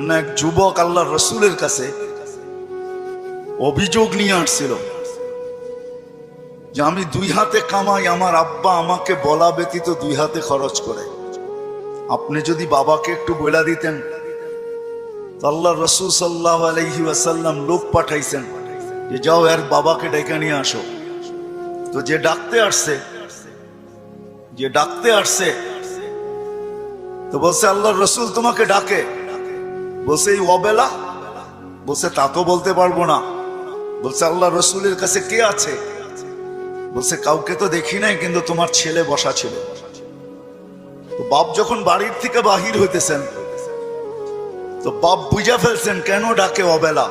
না এক যুবক আল্লাহ রসুলের কাছে অভিযোগ নিয়ে আসছিল যে আমি 2 হাতে কামাই, আমার আব্বা আমাকে বলা ব্যতীত 2 হাতে খরচ করে। আপনি যদি বাবাকে একটু বলে দিতেন। আল্লাহ রসুল সাল্লাল্লাহু আলাইহি ওয়াসাল্লাম লোক পাঠাইছেন যে যাও এর বাবাকে ডেকে নিয়ে আসো। তো যে ডাকতে আসছে তো বলছে আল্লাহ রসুল তোমাকে ডাকে। বলছে এই অবেলা? বলছে তা তো বলতে পারবো না। বলছে আল্লাহ রসুলের কাছে কে আছে? বলছে কাউকে তো দেখি নাই, কিন্তু তোমার ছেলে বসা ছিল। তো বাপ যখন বাড়ির থেকে বাহির হইতেছেন তো বাপ বুঝা ফেলছেন কেন ডাকে অবেলা।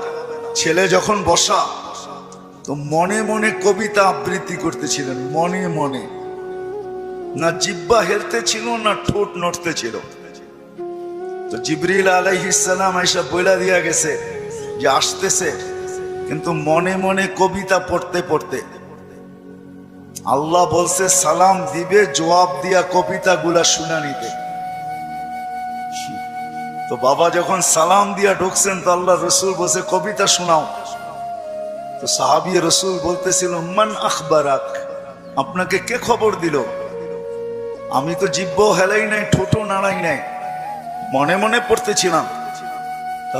ছেলে যখন বসা তো মনে মনে কবিতা আবৃত্তি করতেছিলেন, মনে মনে। না জিহ্বা হেলতে ছিল না ঠোঁট নড়তে ছিল। তো জিবরিল আলাইহিস সালাম আয়েশা বইলা দিয়া গেছে যে আসতেছে, কিন্তু মনে মনে কবিতা পড়তে পড়তে। আল্লাহ বলছে সালাম দিবে, জবাব দিয়া কবিতা গুলা শুনা নিতে। তো বাবা যখন সালাম দিয়া ঢুকছেন তো আল্লাহ রসুল বলছে কবিতা শোনাও। তো সাহাবী রসুল বলতেছিল মান আখবারাক, আপনাকে কে খবর দিল? আমি তো জিহ্বা হেলাই নাই, ঠোঁটো নাড়াই নাই, মনে মনে পড়তেছিলাম।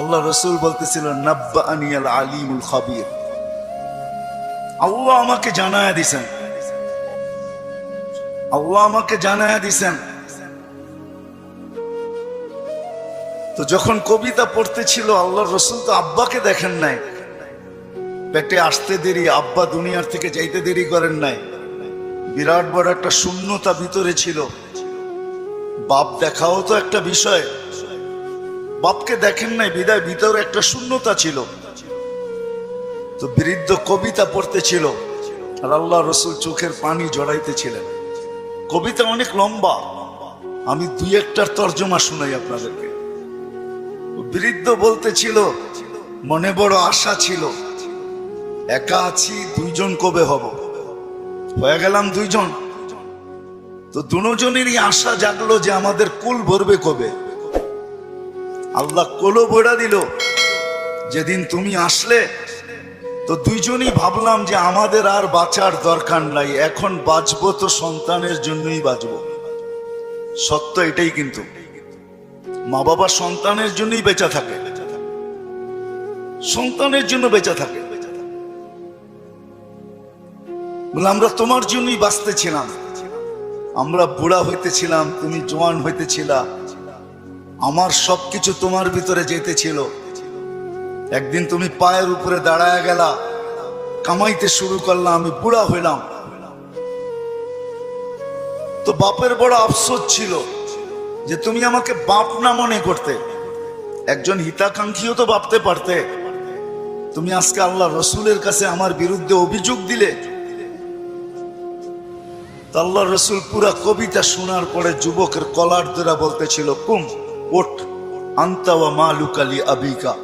আল্লাহ রসুল বলতেছিল নাব্বাআনি আল আলিমুল খাবীর, আল্লাহ আমাকে জানায়া দিছেন, আল্লাহ আমাকে জানায়া দিছেন। তো যখন কবিতা পড়তেছিল আল্লাহ রসুল তো আব্বাকে দেখেন নাই, পেটে আসতে দেরি, আব্বা দুনিয়ার থেকে যাইতে দেরি করেন নাই। বিরাট বড় একটা শূন্যতা ভিতরে ছিল। বাপ দেখাও তো একটা বিষয়, বাপকে দেখেন নাই বিদায় ভিতরে একটা শূন্যতা ছিল। তো বৃদ্ধ কবিতা পড়তেছিল আর আল্লাহ রসুল চোখের পানি জড়াইতেছিলেন। কবিতা অনেক লম্বা, আমি 2-1টার তর্জমা শুনাই আপনাদেরকে। বৃদ্ধ বলতেছিল মনে বড় আশা ছিল, একা আছি, 2 জন কবে হব? হয়ে গেলাম 2 জন। তো দুজনেরই আশা জাগলো যে আমাদের কুল ভরবে কবে। আল্লাহ কোলো ভরা দিল যেদিন তুমি আসলে। তো 2 জনই ভাবলাম যে আমাদের আর বাঁচার দরকার নাই, এখন বাঁচবো তো সন্তানের জন্যই বাঁচবো। সত্য এটাই, কিন্তু মা বাবা সন্তানের জন্যই বেঁচে থাকে, সন্তানের জন্য বেঁচে থাকে। বলে আমরা তোমার জন্যই বাঁচতেছিলাম, আমরা বুড়া হইতেছিলাম, তুমি জওয়ান হইতেছিলা, আমার সবকিছু তোমার ভিতরে যেতেছিল। একদিন তুমি পায়ের উপরে দাঁড়ায় গেলা, কামাইতে শুরু করলাম, আমি বুড়া হইলাম। তো বাপের বড় আফসোস ছিল যে তুমি আমাকে বাপ না মনে করতে, একজন হিতাকাঙ্ক্ষীও তো ভাবতে পারতে। তুমি আজকে আল্লাহ রসুলের কাছে আমার বিরুদ্ধে অভিযোগ দিলে। আল্লাহ রসুল পুরা কবিতা শোনার পরে যুবকের কলার ধরে বলতেছিল কুম ওঠ, আনতা ওয়া মালুকা লি আবিকা,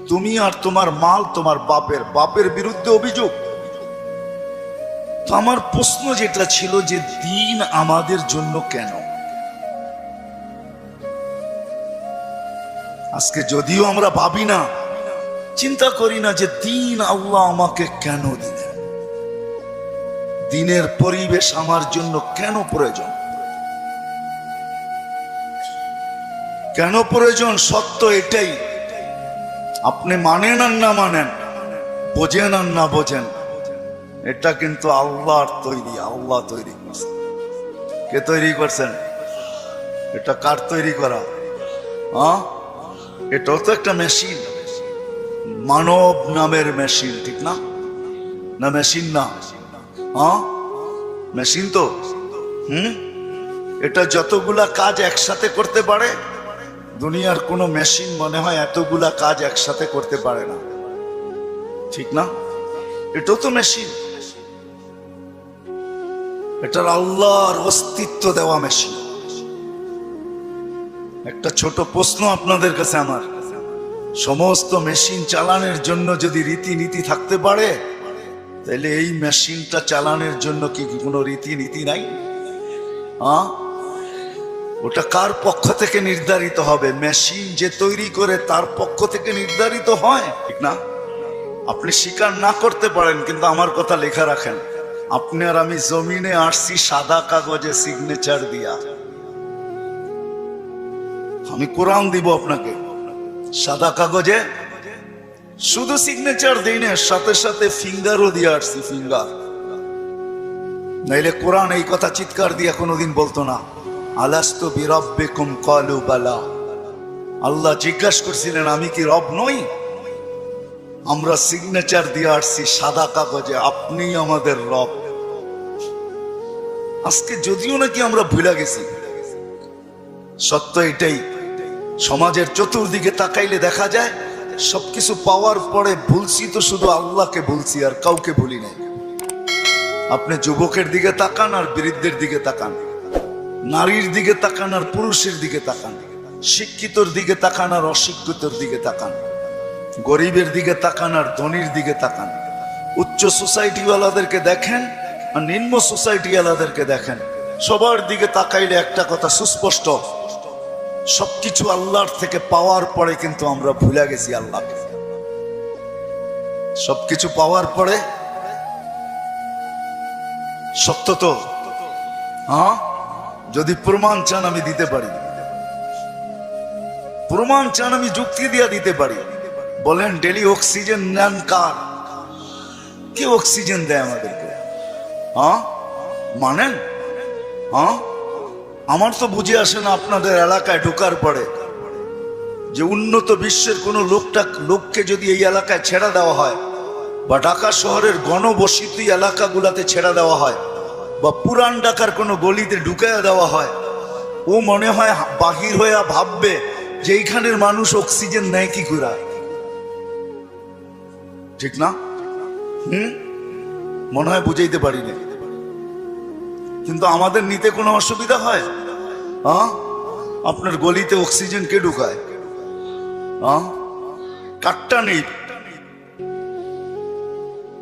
তুমি আর তোমার মাল তোমার বাপের, বাপের বিরুদ্ধে অভিযোগ। তো আমার প্রশ্ন যেটা ছিল যে দিন আমাদের জন্য কেন? আজকে যদিও আমরা ভাবি না, চিন্তা করি না যে দিন আল্লাহ আমাকে কেন দিলেন, দিনের পরিবেশ আমার জন্য কেন প্রয়োজন, কেন প্রয়োজন? সত্য এটাই, আপনি মানেন আর না মানেন, বোঝেন আর না বোঝেন, এটা কিন্তু আল্লাহর তৈরি, আল্লাহ তৈরি করছেন। কে তৈরি করছেন? এটা কার তৈরি করা? এটাও তো একটা মেশিন, মানব নামের মেশিন, ঠিক না? না মেশিন না? মেশিন তো। এটা যতগুলা কাজ একসাথে করতে পারে, দুনিয়ার কোনো মেশিন মনে হয় এতগুলা কাজ একসাথে করতে পারে না, ঠিক না? এটাও তো মেশিন, এটার আল্লাহর অস্তিত্ব দেওয়া মেশিন। একটা ছোট প্রশ্ন আপনাদের কাছে আমার, সমস্ত মেশিন চালানোর জন্য যদি রীতিনীতি থাকতে পারে, তাহলে এই মেশিনটা চালানোর জন্য কি কোনো রীতিনীতি নাই? ওটা কার পক্ষ থেকে নির্ধারিত হবে? মেশিন যে তৈরি করে তার পক্ষ থেকে নির্ধারিত হয়, ঠিক না? আপনি স্বীকার না করতে পারেন, কিন্তু আমার কথা লেখা রাখেন, আপনি আর আমি জমিনে আসছি সাদা কাগজে সিগনেচার দিয়া। আমি কোরআন দিব আপনাকে, সাদা কাগজে শুধু সিগনেচার দেই না, সাথে সাথে ফিঙ্গারও দিয়ে আসছি, ফিঙ্গার। নাইলে কোরআন এই কথা চিৎকার দিয়ে কোনোদিন বলতো না, আলাস্তু বিরাব্বিকুম ক্বালু বালা। আল্লাহ জিজ্ঞাসা করছিলেন আমি কি রব নই? আমরা সিগনেচার দিয়ে আসছি সাদা কাগজে, আপনি আমাদের রব। আজকে যদিও নাকি আমরা ভুলে গেছি, সত্য এটাই, সমাজের চতুর্দিকে তাকাইলে দেখা যায় সবকিছু পাওয়ার পরে ভুলছি তো শুধু আল্লাহকে ভুলছি, আর কাউকে ভুলি নাই। আপনি যুবকের দিকে তাকান আর বৃদ্ধের দিকে তাকান, নারীর দিকে তাকান আর পুরুষের দিকে তাকান, শিক্ষিতর দিকে তাকান আর অশিক্ষিতর দিকে তাকান, গরিবের দিকে তাকান আর ধনীর দিকে তাকান, উচ্চ সোসাইটিওয়ালাদেরকে দেখেন আর নিম্ন সোসাইটিওয়ালাদেরকে দেখেন। সবার দিকে তাকাইলে একটা কথা সুস্পষ্ট, সবকিছু আল্লাহর থেকে পাওয়ার পরে কিন্তু আমরা ভুলে গেছি আল্লাহকে। সবকিছু পাওয়ার পরে, সত্য তো? হ্যাঁ, যদি প্রমাণ চান আমি দিতে পারি, প্রমাণ চান আমি যুক্তি দিয়ে দিতে পারি। বলেন ডেলি অক্সিজেন নেন কার? কে অক্সিজেন দেয় আমাদেরকে? হ্যাঁ মানেন? হ্যাঁ, আমার তো বুঝে আসে না আপনাদের এলাকায় ঢোকার পরে যে উন্নত বিশ্বের কোনো লোককে যদি এই এলাকায় ছেড়ে দেওয়া হয়, বা ঢাকা শহরের গণবসতি এলাকাগুলাতে ছেড়ে দেওয়া হয়, বা পুরান ঢাকার কোনো গলিতে ঢুকাইয়া দেওয়া হয়, ও মনে হয় বাহির হয়ে ভাববে যে এইখানের মানুষ অক্সিজেন নেয় কি করে, ঠিক না? মনে হয় বুঝাইতে পারি না, কিন্তু আমাদের নিতে কোনো অসুবিধা হয়? হ্যাঁ, আপনার গলিতে অক্সিজেন কে ঢুকায়? হ্যাঁ, কাটটা নেই,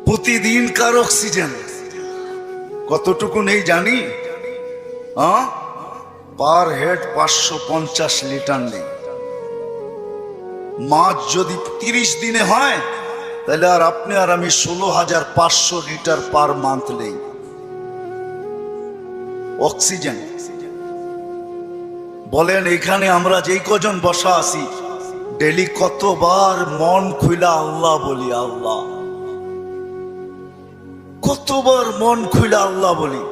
প্রতিদিন কার অক্সিজেন কতটুকু নেই জানি? হ্যাঁ, পার হেড 550 লিটার নেই। মাছ যদি 30 দিনে হয়, তাহলে আর আপনি আর আমি 16,500 লিটার পার মান্থ নেই অক্সিজেন। বলেন এখানে আমরা যেই কজন বসা আছি, ডেলি কতবার মন খুইলা আল্লাহ বলি? আল্লাহ, কতবার মন খুইলা আল্লাহ বলি?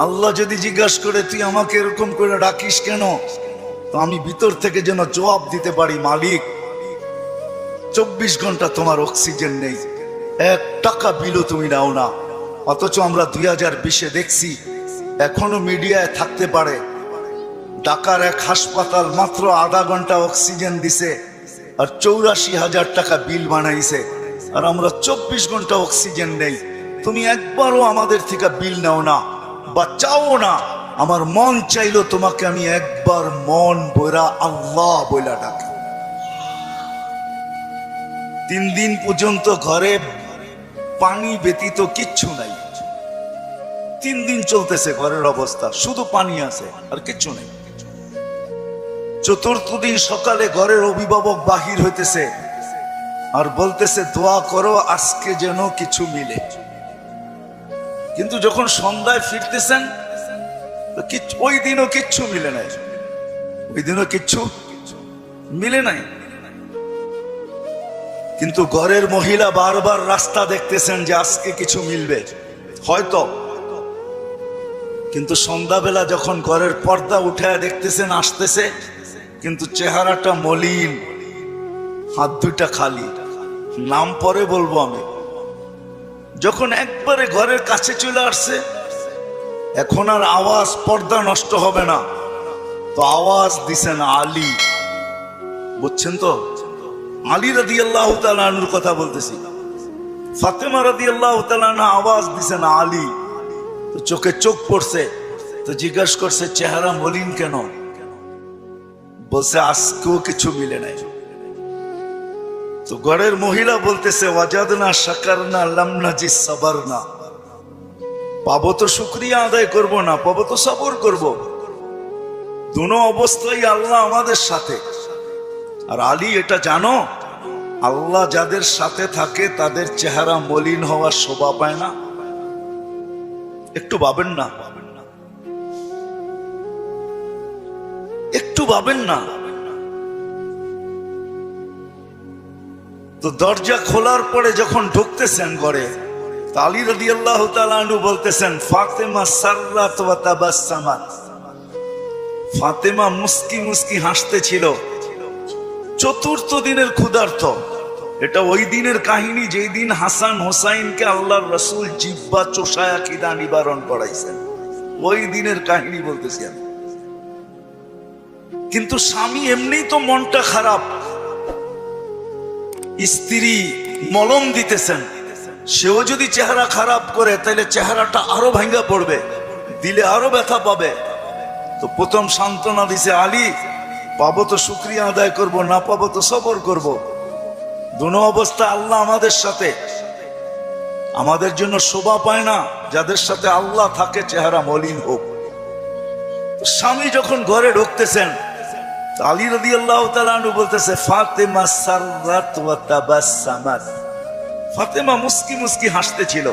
আল্লাহ যদি জিজ্ঞাসা করে তুই আমাকে এরকম করে ডাকিস কেন, তো আমি ভিতর থেকে যেন জবাব দিতে পারি, মালিক 24 ঘন্টা তোমার অক্সিজেন নেই, 1 টাকা বিলও তুমি নাও না। অথচ আমরা 2020-এ দেখছি, এখনো মিডিয়ায় থাকতে পারে, ঢাকার এক হাসপাতাল মাত্র আধা ঘন্টা অক্সিজেন দিছে আর 84,000 টাকা বিল বানাইছে, আর আমরা 24 ঘন্টা অক্সিজেন নেই। তুমি একবারও আমাদের থেকে বিল নাও না বা চাও না। আমার মন চাইলো তোমাকে আমি একবার মন বইরা আল্লাহ বইলা ডাকি। 3 দিন পর্যন্ত ঘরে পানি ব্যতীত কিচ্ছু নাই, 3 দিন চলতেছে ঘরের অবস্থা, শুধু পানি আছে আর কিচ্ছু নেই। 4র্থ দিন সকালে ঘরের অভিভাবক বাহির হইতেছে আর বলতেছে দোয়া করো আজকে যেন কিছু মিলে। কিন্তু যখন সন্ধ্যায় ফিরতেছেন, ওই দিনও কিচ্ছু মিলে নাই, ওই দিনও কিচ্ছু মিলে নাই। কিন্তু ঘরের মহিলা বারবার রাস্তা দেখতেছেন যে আজকে কিছু মিলবে হয়তো, কিন্তু সন্ধ্যাবেলা যখন ঘরের পর্দা উঠায় দেখতেছেন আসতেছে, কিন্তু চেহারাটা মলিন, হাত দুইটা খালি। নাম পরে বলবো আমি। যখন একবারে ঘরের কাছে চলে আসছে, এখন আর আওয়াজ, পর্দা নষ্ট হবে না, তো আওয়াজ দিছেন আলী। বুঝছেন তো? আলী রাদিয়াল্লাহু তাআলা আনহুর কথা বলতেছি। ফাতেমা রাদিয়াল্লাহু তাআলা আনহা আওয়াজ দিছেন আলী। তো চোখে চোখ পড়ছে, তো জিজ্ঞাসা করছে চেহারা মলিন কেন? বলছে আজকেও কিছু মিলে নাই। তো ঘরের মহিলা বলতেছে ওয়াজাদনা শাকারনা লাম নাজিস সাবারনা, পাবো তো শুকরিয়া আদায় করব না, পাবো তো সবর করব। দুনো অবস্থায় আল্লাহ আমাদের সাথে। আর আলী এটা জানো, আল্লাহ যাদের সাথে থাকে তাদের চেহারা মলিন হওয়ার শোভা পায় না। একটু ভাবেন না, একটু ভাবেন না। তো দরজা খোলার পরে যখন ঢুকতেছেন ঘরে, আলী রাদিয়াল্লাহু তাআলা আনহু বলতেছেন, ফাতেমা সাররাত ওয়া তাবাসসামাত। ফাতেমা মুস্কি মুস্কি হাসতেছিল। চতুর্থ দিনের ক্ষুধার্ত। এটা ওই দিনের কাহিনী যেই দিন হাসান হোসাইনকে আল্লাহর রাসূল জিহ্বা চোষায়া খিদা নিবারণ করাইছেন। ওই দিনের কাহিনী বলতেছি আমি। কিন্তু স্বামী এমনিই তো মনটা খারাপ, স্ত্রী মলম দিতেছেন, সেও যদি চেহারা খারাপ করে তাহলে চেহারাটা আরো ভাঙ্গা পড়বে, দিলে আরো ব্যথা পাবে। তো প্রথম সান্ত্বনা দিছে, আলী পাবো তো শুকরিয়া আদায় করব, না পাবো তো সবর করব। দুনো অবস্থা আল্লাহ আমাদের সাথে। আমাদের জন্য শোভা পায় না যাদের সাথে আল্লাহ থাকে চেহারা মলিন হোক। স্বামী যখন ঘরে ঢুকতেছেন, আলী রাদিয়াল্লাহু তাআলা আনহু বলতেছে, ফাতেমা সাররাত ওয়া তাবাসসামাত। ফাতেমা মুস্কি মুস্কি হাসতেছিল,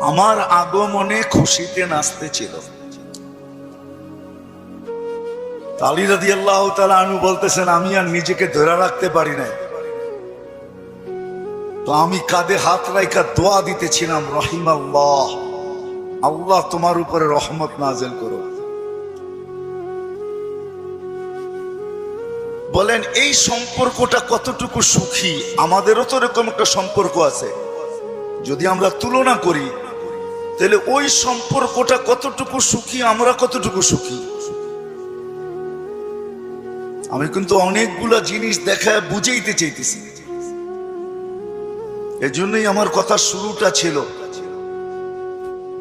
আমার আগমনে খুশিতে নাচতেছিল। আলী রাদিয়াল্লাহু তাআলা আনহু বলতেছেন, আমি আর নিজেকে ধরে রাখতে পারি নাই, তো আমি কাঁধে হাত রাইখা দোয়া দিতেছিলাম, রহিমাল্লাহ, আল্লাহ তোমার উপরে রহমত নাযিল করো। বলেন এই সম্পর্কটা কতটুকু সুখী? আমাদেরও তো এরকম একটা সম্পর্ক আছে। যদি আমরা তুলনা করি তাহলে ওই সম্পর্কটা কতটুকু সুখী, আমরা কতটুকু সুখী। আমি কিন্তু অনেকগুলা জিনিস দেখায় বুঝাইতে চাইতেছি। এজন্যই আমার কথা শুরুটা ছিল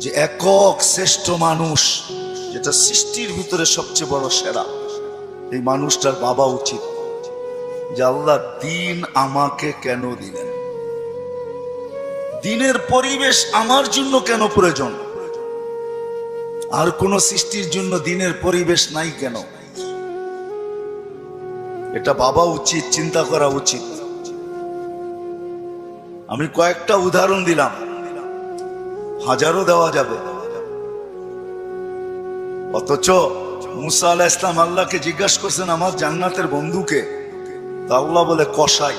যে একক শ্রেষ্ঠ মানুষ, যেটা সৃষ্টির ভিতরে সবচেয়ে বড় সেরা, এই মানুষটার ভাবা উচিত যে আল্লাহ দিন আমাকে কেন দিলেন, দিনের পরিবেশ আমার জন্য কেন প্রয়োজন, আর কোন সৃষ্টির জন্য দিনের পরিবেশ নাই কেন। এটা ভাবা উচিত, চিন্তা করা উচিত। আমি কয়েকটা উদাহরণ দিলাম, হাজারও দেওয়া যাবে। অথচ মুসা আলাইহিস সালাম আল্লাহকে জিজ্ঞাসা করছেন, আমার জান্নাতের বন্ধুকে? তা আল্লাহ বলে কসাই।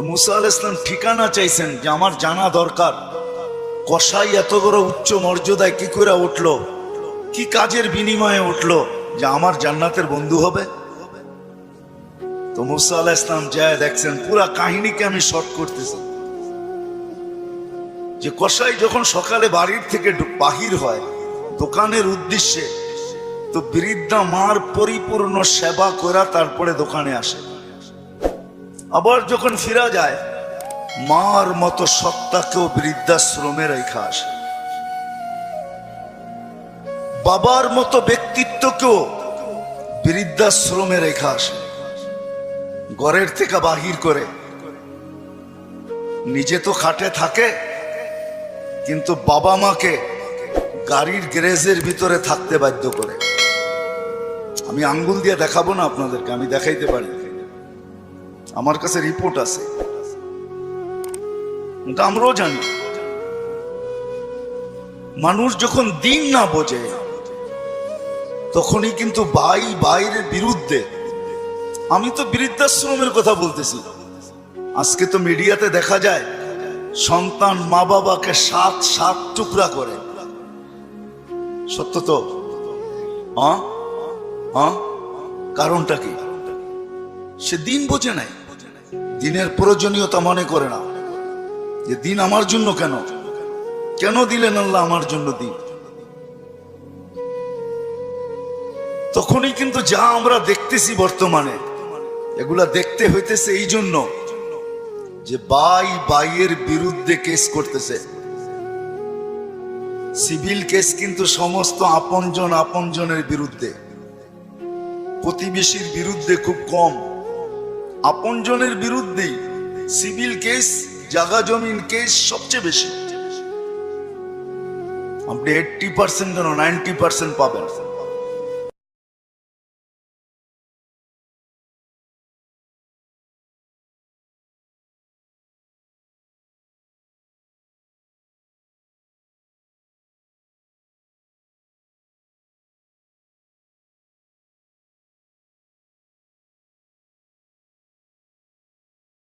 মুসা আলাইহিস সালাম ঠিকানা চাইছেন যে আমার জানা দরকার, কসাই এত বড় উচ্চ মর্যাদায় কি করে উঠলো, কি কাজের বিনিময়ে উঠলো যে আমার জান্নাতের বন্ধু হবে। তো মুসা আলাইহিস সালাম যায় দেখছেন, পুরা কাহিনীকে আমি শর্ট করতেছি, যে কসাই যখন সকালে বাড়ির থেকে বাহির হয় দোকানের উদ্দেশ্যে, তো বৃদ্ধা মার পরিপূর্ণ সেবা করা তারপরে দোকানে আসে। আবার যখন ফিরা যায়, মার মতো সত্তাকেও বৃদ্ধাশ্রমে রেখা আসে। বাবার মতো ব্যক্তিত্বকেও বৃদ্ধাশ্রমে রেখা আসে। ঘরের থেকে বাহির করে, নিজে তো খাটে থাকে, কিন্তু বাবা মাকে গাড়ির গ্যারেজের ভিতরে থাকতে বাধ্য করে। আমি আঙ্গুল দিয়ে দেখাবো না আপনাদেরকে, আমি দেখাইতে পারি, আমার কাছে রিপোর্ট আছে, কিন্তু আমরাও জানি। মানুষ যখন দিন না বোঝে তখনই কিন্তু ভাইয়ের বিরুদ্ধে। আমি তো বৃদ্ধাশ্রমের কথা বলতেছি। আজকে তো মিডিয়াতে দেখা যায় সন্তান মা বাবাকে সাত টুকরা করে। সত্য তো? কারণটা কি? সে দিন বোঝে নাই, দিনের প্রয়োজনীয়তা মনে করে না, যে দিন আমার জন্য কেন দিলেন আল্লাহ আমার জন্য দিন। তখনই কিন্তু যা আমরা দেখতেছি বর্তমানে, এগুলা দেখতে হইতেছে এই জন্য যে ভাইয়ের বিরুদ্ধে কেস করতেছে। সিভিল কেস কিন্তু সমস্ত আপনজনের বিরুদ্ধে, প্রতিবেশীর বিরুদ্ধে খুব কম, আপনজনের বিরুদ্ধেই সিভিল কেস, জায়গা জমিন কেস সবচেয়ে বেশি। আপনি 80% কেন 90% পাবেন।